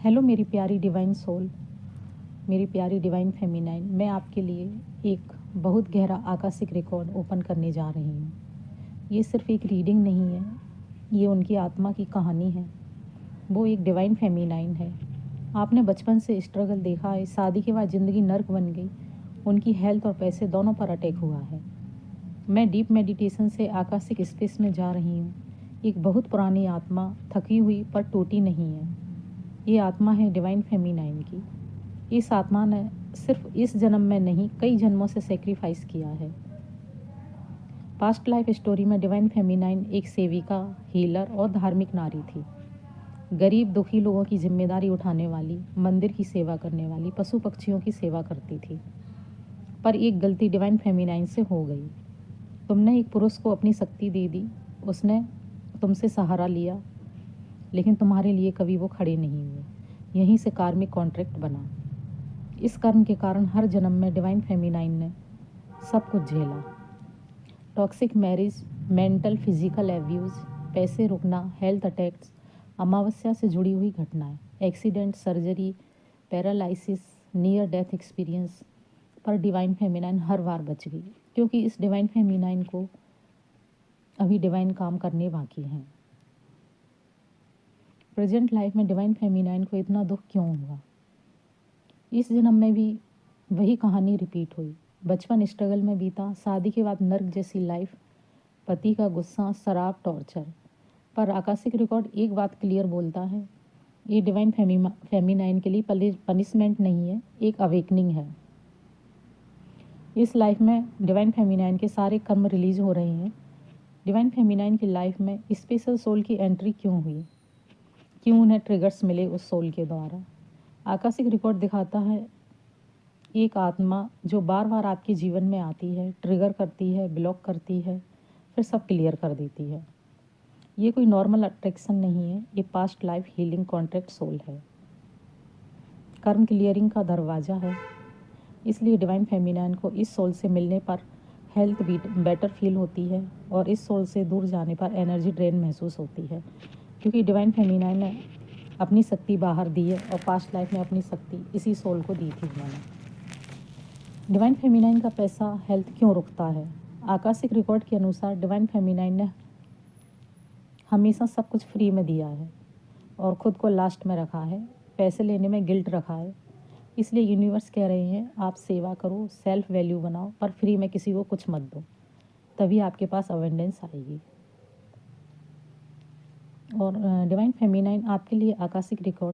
Hello मेरी प्यारी divine soul, मेरी प्यारी डिवाइन फेमिनाइन। मैं आपके लिए एक बहुत गहरा आकाशिक रिकॉर्ड ओपन करने जा रही हूँ। ये सिर्फ एक रीडिंग नहीं है, ये उनकी आत्मा की कहानी है। वो एक डिवाइन फेमिनाइन है। आपने बचपन से स्ट्रगल देखा है, शादी के बाद ज़िंदगी नर्क बन गई, उनकी हेल्थ और पैसे दोनों पर अटैक हुआ है। मैं डीप मेडिटेशन से आकाशिक स्पेस में जा रही हूँ। एक बहुत पुरानी आत्मा, थकी हुई पर टूटी नहीं है। ये आत्मा है डिवाइन फेमिनाइन की। इस आत्मा ने सिर्फ इस जन्म में नहीं, कई जन्मों से सेक्रीफाइस किया है। पास्ट लाइफ स्टोरी में डिवाइन फेमिनाइन एक सेविका, हीलर और धार्मिक नारी थी। गरीब दुखी लोगों की जिम्मेदारी उठाने वाली, मंदिर की सेवा करने वाली, पशु पक्षियों की सेवा करती थी। पर एक गलती डिवाइन फेमिनाइन से हो गई। तुमने एक पुरुष को अपनी शक्ति दे दी, उसने तुमसे सहारा लिया, लेकिन तुम्हारे लिए कभी वो खड़े नहीं हुए। यहीं से कार्मिक कॉन्ट्रैक्ट बना। इस कर्म के कारण हर जन्म में डिवाइन फेमिनाइन ने सब कुछ झेला। Toxic marriage, mental physical abuse, पैसे रुकना, हेल्थ अटैक्स, अमावस्या से जुड़ी हुई घटनाएं, accident, surgery, paralysis, near death experience. पर डिवाइन फेमिनाइन हर बार बच गई, क्योंकि इस डिवाइन फेमिनाइन को अभी डिवाइन काम करने बाकी हैं। प्रेजेंट लाइफ में डिवाइन फेमिनाइन को इतना दुख क्यों हुआ? इस जन्म में भी वही कहानी रिपीट हुई। बचपन स्ट्रगल में बीता, शादी के बाद नर्क जैसी लाइफ, पति का गुस्सा, शराब, टॉर्चर। पर आकाशिक रिकॉर्ड एक बात क्लियर बोलता है, ये डिवाइन फेमिनाइन के लिए पनिशमेंट नहीं है, एक अवेकनिंग है। इस लाइफ में डिवाइन फेमिनाइन के सारे कर्म रिलीज हो रहे हैं। डिवाइन फेमिनाइन की लाइफ में स्पेशल सोल की एंट्री क्यों हुई? क्यों उन्हें ट्रिगर्स मिले उस सोल के द्वारा? आकाशिक रिकॉर्ड दिखाता है एक आत्मा जो बार बार आपके जीवन में आती है, ट्रिगर करती है, ब्लॉक करती है, फिर सब क्लियर कर देती है। ये कोई नॉर्मल अट्रैक्शन नहीं है, ये past life healing contract soul है, कर्म क्लियरिंग का दरवाज़ा है। इसलिए डिवाइन फेमिनाइन को इस सोल से मिलने पर हेल्थ भी बेटर फील होती है, और इस सोल से दूर जाने पर एनर्जी ड्रेन महसूस होती है, क्योंकि डिवाइन फेमिनाइन ने अपनी शक्ति बाहर दी है, और पास्ट लाइफ में अपनी शक्ति इसी सोल को दी थी उन्होंने। डिवाइन फेमिनाइन का पैसा, हेल्थ क्यों रुकता है? आकाशिक रिकॉर्ड के अनुसार डिवाइन फेमिनाइन ने हमेशा सब कुछ फ्री में दिया है और ख़ुद को लास्ट में रखा है। पैसे लेने में गिल्ट रखा है। इसलिए यूनिवर्स कह रहे हैं, आप सेवा करो, सेल्फ वैल्यू बनाओ, पर फ्री में किसी को कुछ मत दो, तभी आपके पास अवेंडेंस आएगी। और डिवाइन फेमिनाइन आपके लिए आकाशिक रिकॉर्ड